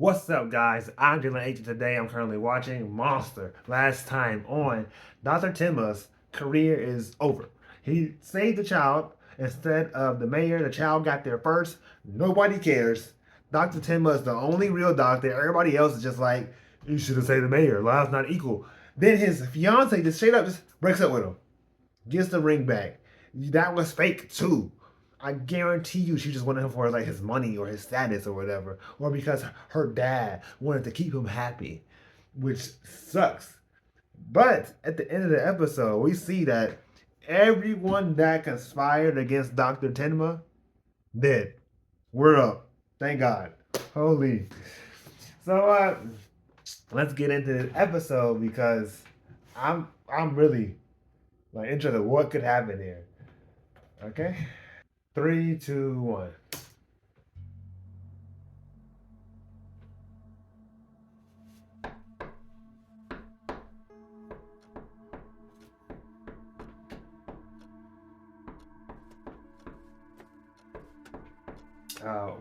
What's up, guys? I'm Dylan H. Today I'm currently watching Monster. Last time on, Dr. Tima's career is over. He saved the child. Instead of the mayor, the child got there first. Nobody cares. Dr. Tima is the only real doctor. Everybody else is just like, you should have saved the mayor. Lives not equal. Then his fiance just straight up just breaks up with him. Gets the ring back. That was fake too. I guarantee you she just wanted him for like his money or his status or whatever. Or because her dad wanted to keep him happy. Which sucks. But at the end of the episode, we see that everyone that conspired against Dr. Tenma dead. We're up. Thank God. Holy. So let's get into this episode because I'm really like interested in what could happen here. Okay? Three, two, one.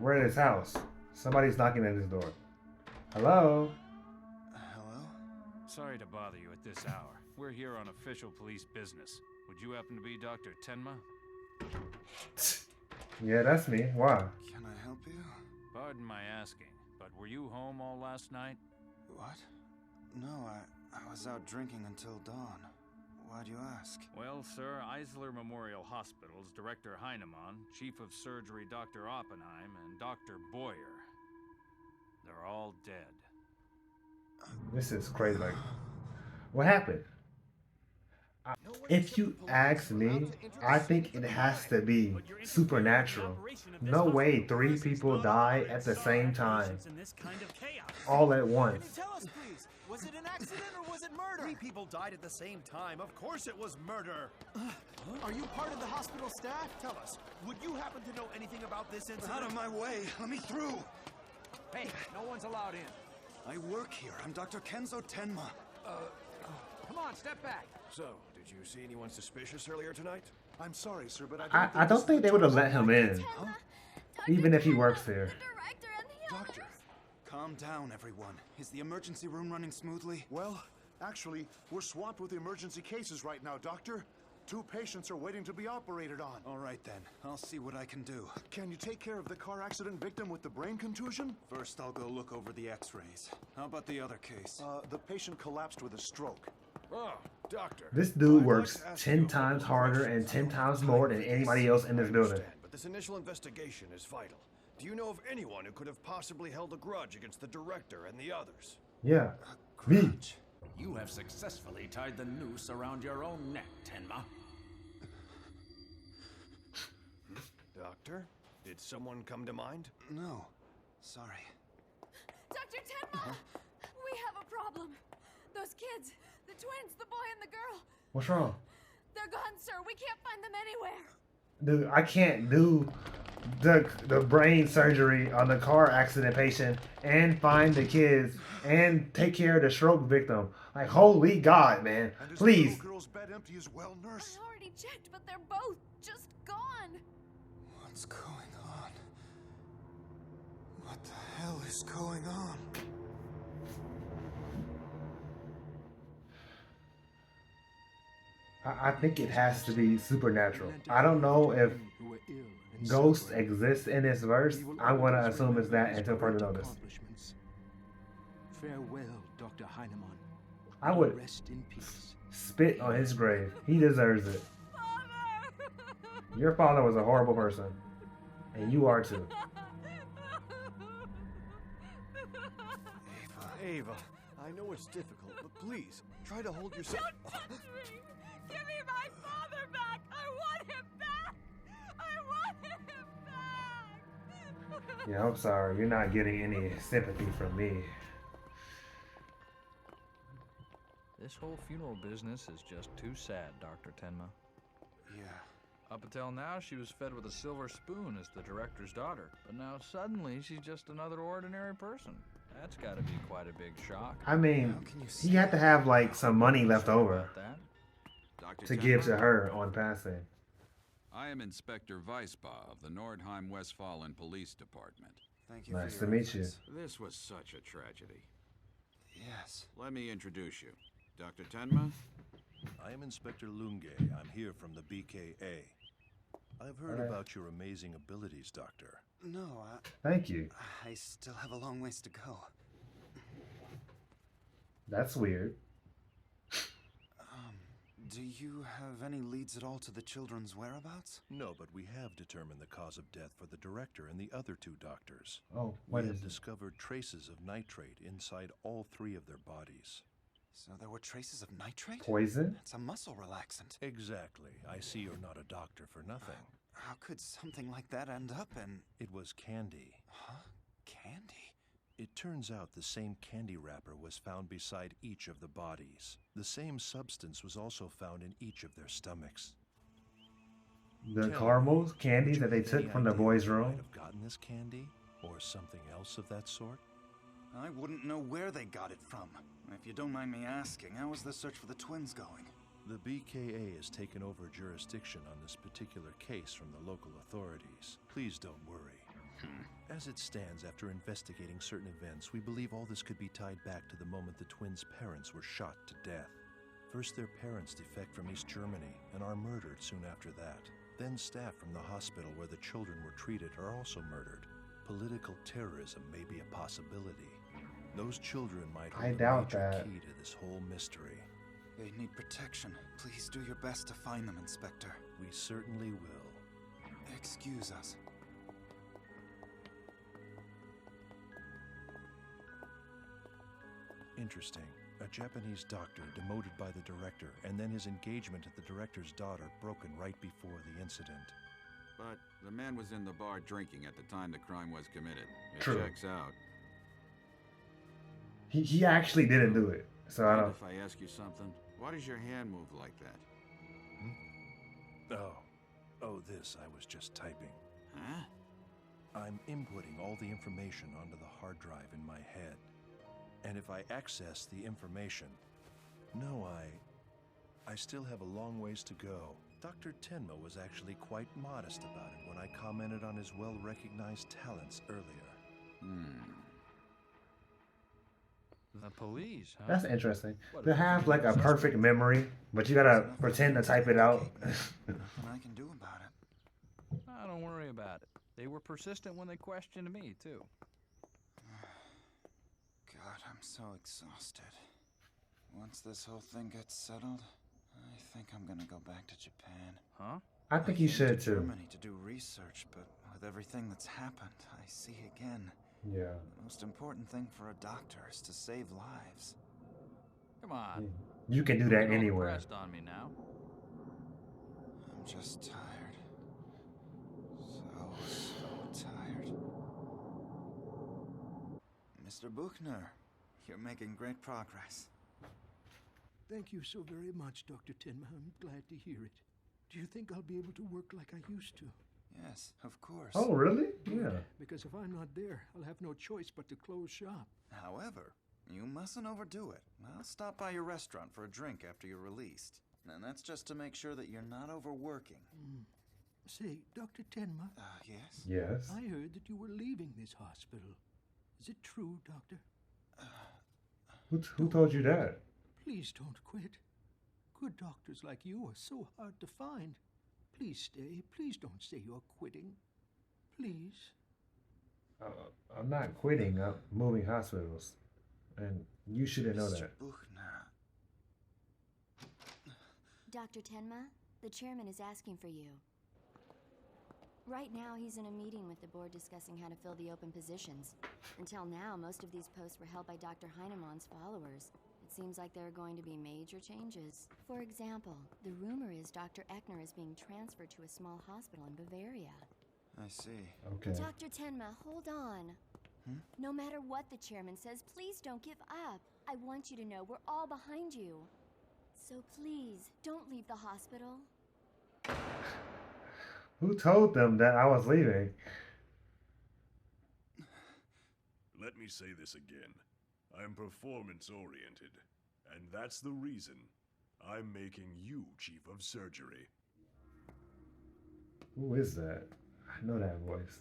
We're at his house. Somebody's knocking at his door. Hello? Hello? Sorry to bother you at this hour. We're here on official police business. Would you happen to be Dr. Tenma? Yeah, that's me. Why? Can I help you? Pardon my asking, but were you home all last night? What? No, I was out drinking until dawn. Why'd you ask? Well, sir, Eisler Memorial Hospital's Director Heinemann, Chief of Surgery Dr. Oppenheim, and Dr. Boyer. They're all dead. This is crazy. Like, what happened? If you ask me, I think it has to be supernatural. No way three people die at the same time, all at once. Tell us, please. Was it an accident or was it murder? Three people died at the same time. Of course it was murder. Are you part of the hospital staff? Tell us, would you happen to know anything about this incident? Out of my way! Let me through! Hey, no one's allowed in. I work here. I'm Dr. Kenzo Tenma. Come on, step back. So, did you see anyone suspicious earlier tonight? I'm sorry, sir, but I don't think they would have let him in, even if he works here. Doctor, calm down, everyone. Is the emergency room running smoothly? Well, actually, we're swamped with emergency cases right now, Doctor. 2 patients are waiting to be operated on. All right, then. I'll see what I can do. Can you take care of the car accident victim with the brain contusion? First, I'll go look over the x-rays. How about the other case? The patient collapsed with a stroke. Oh, doctor. This dude I'd works like to ask 10 you a times couple harder questions and 10 about times the more time than of anybody this. else in I this building. understand, but this initial investigation is vital. Do you know of anyone who could have possibly held a grudge against the director and the others? Yeah. Me. Grudge. You have successfully tied the noose around your own neck, Tenma. Doctor, did someone come to mind? No. Sorry. Dr. Tenma! We have a problem. Those kids, the twins, the boy and the girl, What's wrong? they're gone, sir. We can't find them anywhere. Dude, I can't do the brain surgery on the car accident patient and find the kids and take care of the stroke victim. Like, holy God, man. And is Please. the little girl's bed empty as well, nurse? I already checked, but they're both just gone. What's going on? What the hell is going on? I think it has to be supernatural. I don't know if ghosts exist in this verse. I'm going to assume it's that until further notice. Farewell, Dr. Heinemann. I would Rest in peace. spit on his grave. He deserves it. Father! Your father was a horrible person. And you are too. Ava, I know it's difficult, but please, try to hold yourself. Don't touch me! Give me my father back! I want him back! I want him back! Yeah, I'm sorry. You're not getting any sympathy from me. This whole funeral business is just too sad, Dr. Tenma. Yeah. Up until now, she was fed with a silver spoon as the director's daughter. But now suddenly, she's just another ordinary person. That's gotta be quite a big shock. I mean, How can you he say had to have like some money left Sorry over about that. Dr. to give to Tenma? her on passing. I am Inspector Weisbach of the Nordheim Westfalen Police Department. Thank you Nice for to your meet you. efforts. This was such a tragedy. Yes. Let me introduce you. Dr. Tenma? I am Inspector Lunge. I'm here from the BKA. I've heard Alright. about your amazing abilities, Doctor. No, Thank you. I still have a long ways to go. That's weird. Do you have any leads at all to the children's whereabouts? No, but we have determined the cause of death for the director and the other two doctors. Oh, We what have is it? discovered traces of nitrate inside all 3 of their bodies. So there were traces of nitrate? Poison? It's a muscle relaxant. Exactly. I see you're not a doctor for nothing. How could something like that end up in... It was candy. Huh? Candy? It turns out the same candy wrapper was found beside each of the bodies. The same substance was also found in each of their stomachs. The Tell me, caramels, candies would that they you have took any from the idea boys' where they room? might have gotten this candy, or something else of that sort? I wouldn't know where they got it from. If you don't mind me asking, how is the search for the twins going? The BKA has taken over jurisdiction on this particular case from the local authorities. Please don't worry. As it stands, after investigating certain events, we believe all this could be tied back to the moment the twins' parents were shot to death. First, their parents defect from East Germany and are murdered soon after that. Then staff from the hospital where the children were treated are also murdered. Political terrorism may be a possibility. Those children might I hold a doubt major that. key to this whole mystery. They need protection. Please do your best to find them, Inspector. We certainly will. Excuse us. Interesting. A Japanese doctor demoted by the director, and then his engagement to the director's daughter broken right before the incident. But the man was in the bar drinking at the time the crime was committed. It True. checks out. He actually didn't do it. So I Mind don't. if I ask you something? Why does your hand move like that? Oh, this, I was just typing. Huh? I'm inputting all the information onto the hard drive in my head. And if I access the information, no, I still have a long ways to go. Dr. Tenma was actually quite modest about it when I commented on his well-recognized talents earlier. The police, huh? That's interesting. What, To if you have do like a suspect? perfect memory, but you gotta Nothing pretend to to type it out. Nothing I can do about it. Oh, don't worry about it. They were persistent when they questioned me, too. God, I'm so exhausted. Once this whole thing gets settled, I think I'm gonna go back to Japan. Huh? I think you came should to too. Germany to do research, but with everything that's happened, I see again. Yeah. The most important thing for a doctor is to save lives. Come on. You can do Don't that get all anywhere. depressed on me now. I'm just tired. So tired. Mr. Buchner, you're making great progress. Thank you so very much, Dr. Tenma. I'm glad to hear it. Do you think I'll be able to work like I used to? Yes, of course. Oh, really? Yeah. Because if I'm not there, I'll have no choice but to close shop. However, you mustn't overdo it. I'll stop by your restaurant for a drink after you're released. And that's just to make sure that you're not overworking. Say, Dr. Tenma, Yes? Yes. I heard that you were leaving this hospital. Is it true, Doctor? Who told you that? Please don't quit. Good doctors like you are so hard to find. Please stay. Please don't say you're quitting. Please. I'm not quitting. I'm moving hospitals, and you shouldn't know Mr. that. Buchner. Dr. Tenma, the chairman is asking for you. Right now, he's in a meeting with the board discussing how to fill the open positions. Until now, most of these posts were held by Dr. Heinemann's followers. It seems like there are going to be major changes. For example, the rumor is Dr. Eckner is being transferred to a small hospital in Bavaria. I see. Okay. Dr. Tenma, hold on. No matter what the chairman says, please don't give up. I want you to know we're all behind you. So please, don't leave the hospital. Who told them that I was leaving? Let me say this again. I'm performance-oriented, and that's the reason I'm making you Chief of Surgery. Who is that? I know that voice.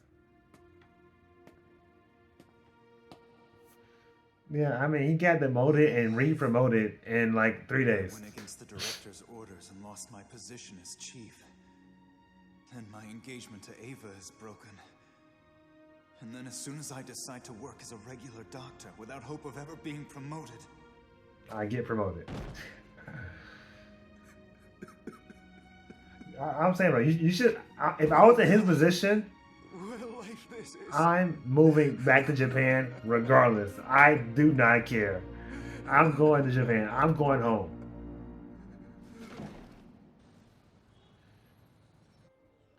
Yeah, I mean, he got demoted and re-promoted in like 3 days. Went against the director's orders and lost my position as chief. Then my engagement to Ava is broken. And then as soon as I decide to work as a regular doctor without hope of ever being promoted, I get promoted. I'm saying, bro, you should. If I was in his position, I'm moving back to Japan regardless. I do not care. I'm going to Japan. I'm going home.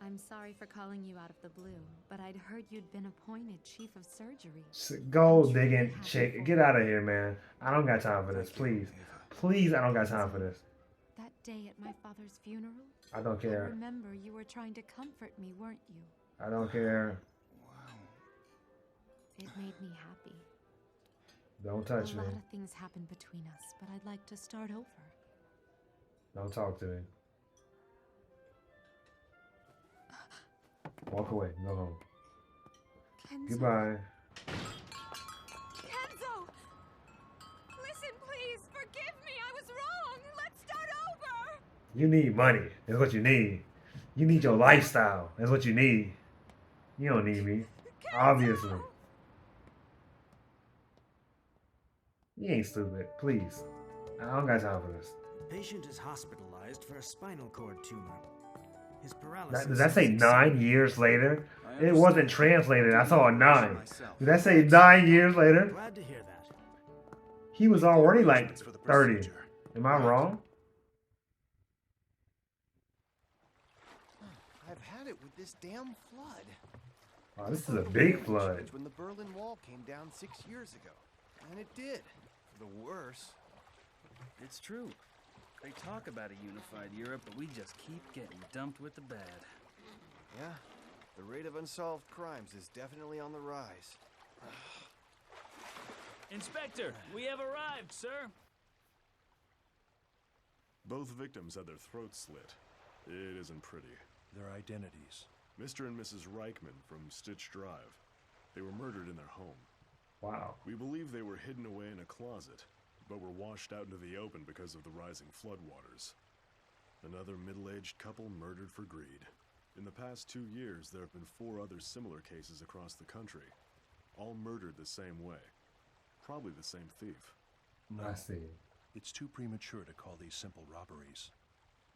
I'm sorry for calling you out of the blue, but I'd heard you'd been appointed chief of surgery. Go digging, chick. Get out of here, man. I don't got time for this. Please. Please, I don't got time for this. That day at my father's funeral? I don't care. I remember you were trying to comfort me, weren't you? I don't care. It made me happy. Don't touch me. A lot of things happened between us, but I'd like to start over. Don't talk to me. Walk away. Go home. Kenzo. Goodbye. Kenzo! Listen, please. Forgive me. I was wrong. Let's start over. You need money. That's what you need. You need your lifestyle. That's what you need. You don't need me. Obviously. You ain't stupid. Please. I don't got time for this. The patient is hospitalized for a spinal cord tumor. His paralysis. Does that say 9 years later? It wasn't translated. I saw a 9. Did that say 9 years later? Glad to hear that. He was already like 30. Am I wrong? I've had it with this damn flood. Oh, this is a big flood. When the Berlin Wall came down 6 years ago. And it did. For the worse. It's true. They talk about a unified Europe, but we just keep getting dumped with the bad. Yeah, the rate of unsolved crimes is definitely on the rise. Inspector, we have arrived, sir. Both victims had their throats slit. It isn't pretty. Their identities. Mr. and Mrs. Reichman from Stitch Drive. They were murdered in their home. Wow. We believe they were hidden away in a closet, but were washed out into the open because of the rising floodwaters. Another middle-aged couple murdered for greed. In the past 2 years, there have been 4 other similar cases across the country, all murdered the same way. Probably the same thief. No, I see. It's too premature to call these simple robberies.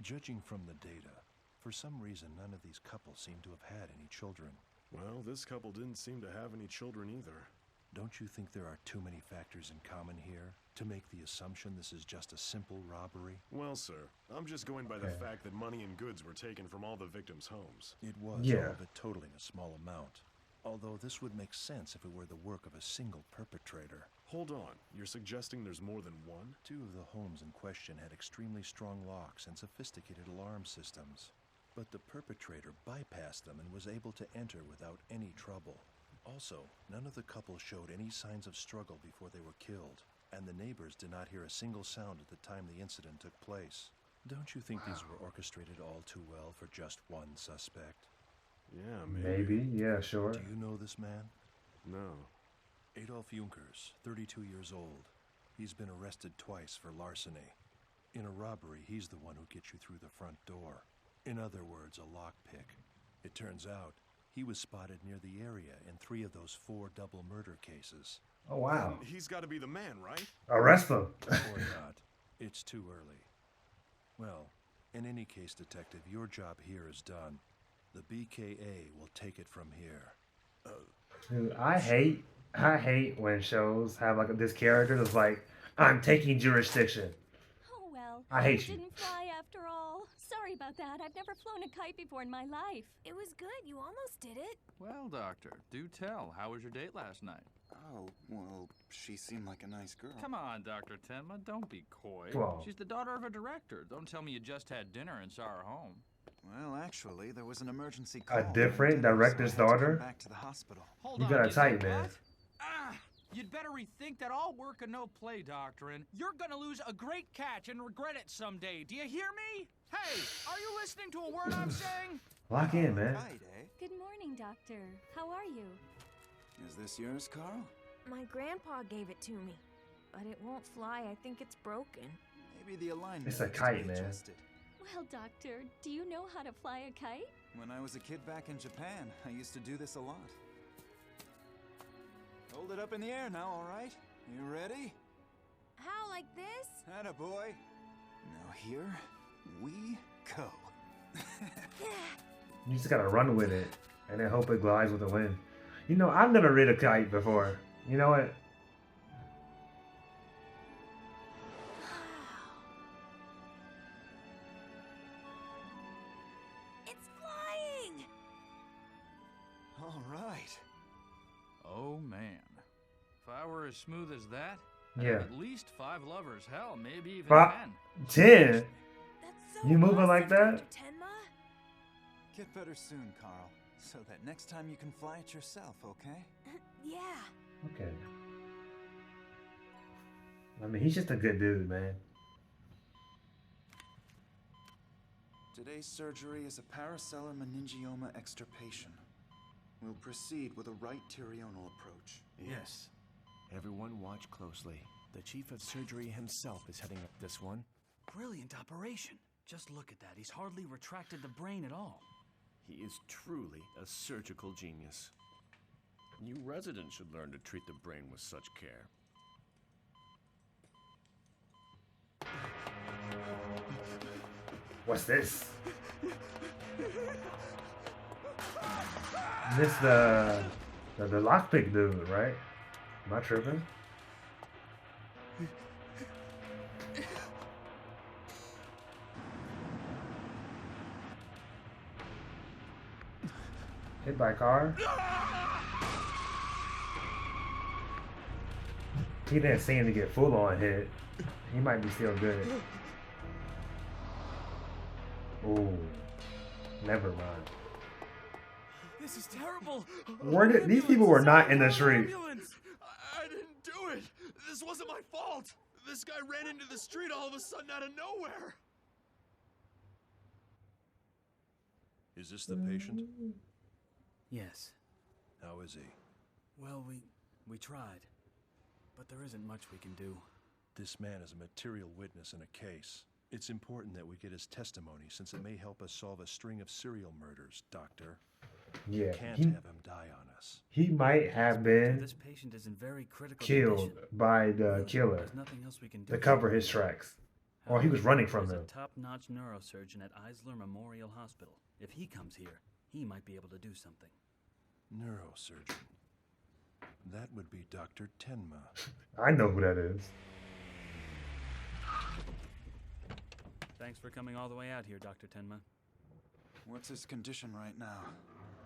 Judging from the data, for some reason none of these couples seem to have had any children. Well, this couple didn't seem to have any children either. Don't you think there are too many factors in common here to make the assumption this is just a simple robbery? Well, sir, I'm just going by the fact that money and goods were taken from all the victims' homes. It was, all of it totaling a small amount. Although this would make sense if it were the work of a single perpetrator. Hold on, you're suggesting there's more than one? 2 of the homes in question had extremely strong locks and sophisticated alarm systems. But the perpetrator bypassed them and was able to enter without any trouble. Also, none of the couple showed any signs of struggle before they were killed, and the neighbors did not hear a single sound at the time the incident took place. Don't you think these were orchestrated all too well for just one suspect? Yeah, maybe. Yeah, sure. Do you know this man? No. Adolf Junkers, 32 years old. He's been arrested twice for larceny. In a robbery, he's the one who gets you through the front door. In other words, a lockpick. It turns out, he was spotted near the area in 3 of those 4 double murder cases. Oh, wow. Then he's got to be the man, right? Arrest him. Or not. It's too early. Well, in any case, Detective, your job here is done. The BKA will take it from here. Dude, I hate when shows have like this character that's like, I'm taking jurisdiction. Oh well. I hate you. Didn't fly after all. Sorry about that. I've never flown a kite before in my life. It was good. You almost did it. Well, Doctor, do tell. How was your date last night? Oh, well, she seemed like a nice girl. Come on, Dr. Tenma, don't be coy. Come on. She's the daughter of a director. Don't tell me you just had dinner and saw her home. Well, actually, there was an emergency call. A different director's daughter? Back to the hospital. You got a tight man. You'd better rethink that all work and no play doctrine. You're gonna lose a great catch and regret it someday. Do you hear me? Hey, are you listening to a word I'm saying? Lock in, man. Right, eh? Good morning, Doctor. How are you? Is this yours, Carl? My grandpa gave it to me, but it won't fly. I think it's broken. Maybe the alignment It's a needs to kite, be man. adjusted. Well, Doctor, do you know how to fly a kite? When I was a kid back in Japan, I used to do this a lot. Hold it up in the air now, all right? You ready? How, like this? Attaboy. Now here we go. You just gotta run with it and then hope it glides with the wind. You know, I've never rid a kite before. You know what? It's flying! All right. Oh man. If I were as smooth as that, I'd Yeah. have at least 5 lovers. Hell, maybe even 10. 10. You moving like that? Get better soon, Carl, so that next time you can fly it yourself, okay? Yeah. Okay. I mean, he's just a good dude, man. Today's surgery is a paracellular meningioma extirpation. We'll proceed with a right pterional approach. Yes. Everyone watch closely. The chief of surgery himself is heading up this one. Brilliant operation. Just look at that. He's hardly retracted the brain at all. He is truly a surgical genius. You residents should learn to treat the brain with such care. What's this? This the lockpick dude, right? Am I tripping? Hit by a car? He didn't seem to get full on hit. He might be still good. Ooh. Never mind. This is terrible. These people were not in the street. I didn't do it. This wasn't my fault. This guy ran into the street all of a sudden out of nowhere. Is this the patient? Yes. How is he? Well, we tried. But there isn't much we can do. This man is a material witness in a case. It's important that we get his testimony since it may help us solve a string of serial murders, Doctor. Yeah, We can't he- have him die on us. He might have been This patient is in very critical killed condition. by the killer There's nothing else we can do to cover his tracks. Or he was running from There's them. a top-notch neurosurgeon at Eisler Memorial Hospital. If he comes here, he might be able to do something. Neurosurgeon. That would be Dr. Tenma. I know who that is. Thanks for coming all the way out here, Dr. Tenma. What's his condition right now?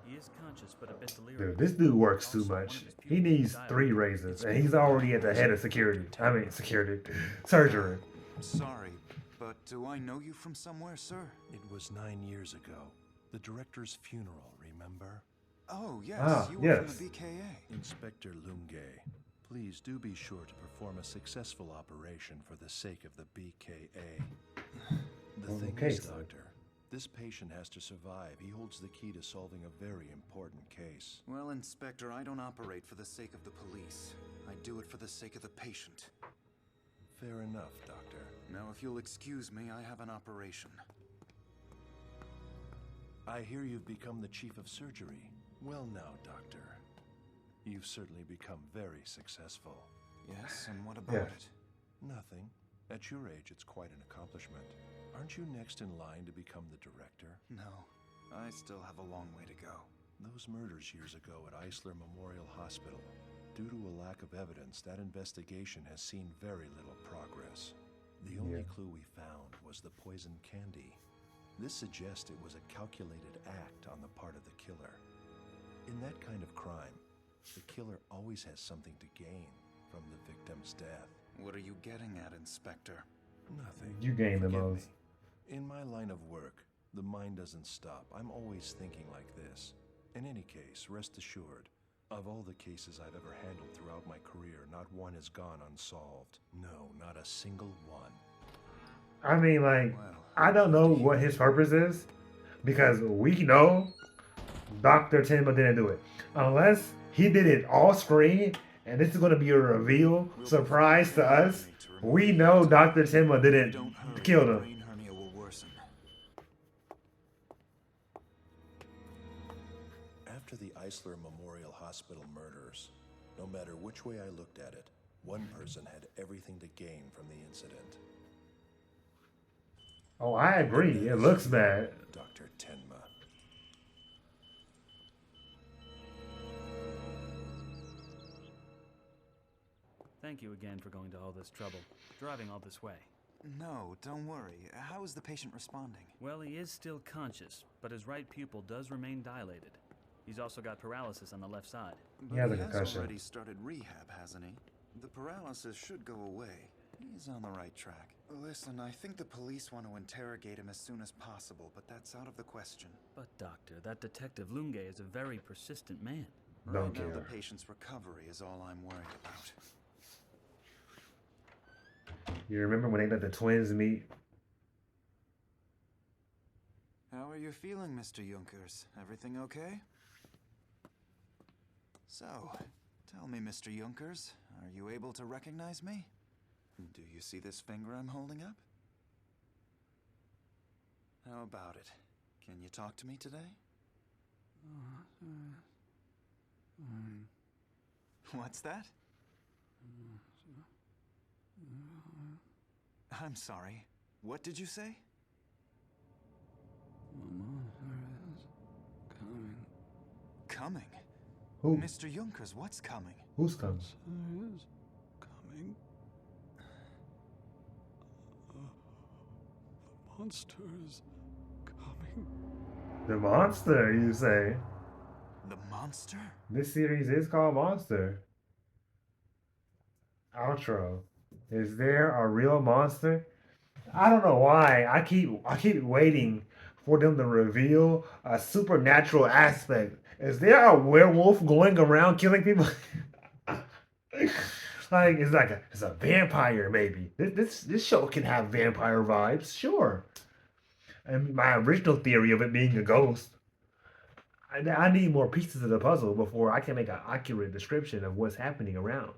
He is conscious, but a bit delirious. Dude, this dude works too much. He needs 3 raises, and he's already at the head of security. I mean, security. Surgery. Sorry, but do I know you from somewhere, sir? It was 9 years ago. The director's funeral, remember? Oh, yes. Ah, you were yes. from the BKA. Inspector Lumge, please do be sure to perform a successful operation for the sake of the BKA. The Well, thing okay, is, sir. Doctor, this patient has to survive. He holds the key to solving a very important case. Well, Inspector, I don't operate for the sake of the police. I do it for the sake of the patient. Fair enough, Doctor. Now, if you'll excuse me, I have an operation. I hear you've become the chief of surgery. Well now, Doctor. You've certainly become very successful. Yes, and what about Yes. it? Nothing. At your age, it's quite an accomplishment. Aren't you next in line to become the director? No, I still have a long way to go. Those murders years ago at Eisler Memorial Hospital. Due to a lack of evidence, that investigation has seen very little progress. The only Yeah. clue we found was the poison candy. This suggests it was a calculated act on the part of the killer. In that kind of crime, the killer always has something to gain from the victim's death. What are you getting at, Inspector? Nothing. You gained the Forgive most. me. In my line of work, the mind doesn't stop. I'm always thinking like this. In any case, rest assured, of all the cases I've ever handled throughout my career, not one has gone unsolved. No, not a single one. I mean, like, I don't know what his purpose is, because we know Dr. Tenma didn't do it. Unless he did it off screen and this is going to be a reveal surprise to us. We know Dr. Tenma didn't kill them. Brain hernia will worsen. After the Eisler Memorial Hospital murders, no matter which way I looked at it, one person had everything to gain from the incident. Oh, I agree. It looks bad. Dr. Tenma. Thank you again for going to all this trouble, driving all this way. No, don't worry. How is the patient responding? Well, he is still conscious, but his right pupil does remain dilated. He's also got paralysis on the left side. He has a He has concussion. already started rehab, hasn't he? The paralysis should go away. He's on the right track. Listen, I think the police want to interrogate him as soon as possible, but that's out of the question. But, Doctor, that Detective Lunge is a very persistent man. Don't Right now, the care. patient's recovery is all I'm worried about. You remember when they let the twins meet? How are you feeling, Mr. Junkers? Everything okay? So, tell me, Mr. Junkers, are you able to recognize me? Do you see this finger I'm holding up? How about it? Can you talk to me today? What's that? I'm sorry. What did you say? Coming? Who? Mr. Junkers, what's coming? Who's coming? Coming. The monster's coming. The monster, you say? The monster? This series is called Monster. Outro. Is there a real monster? I don't know why. I keep waiting for them to reveal a supernatural aspect. Is there a werewolf going around killing people? Like it's a vampire maybe. This show can have vampire vibes, sure. And my original theory of it being a ghost. I need more pieces of the puzzle before I can make an accurate description of what's happening around.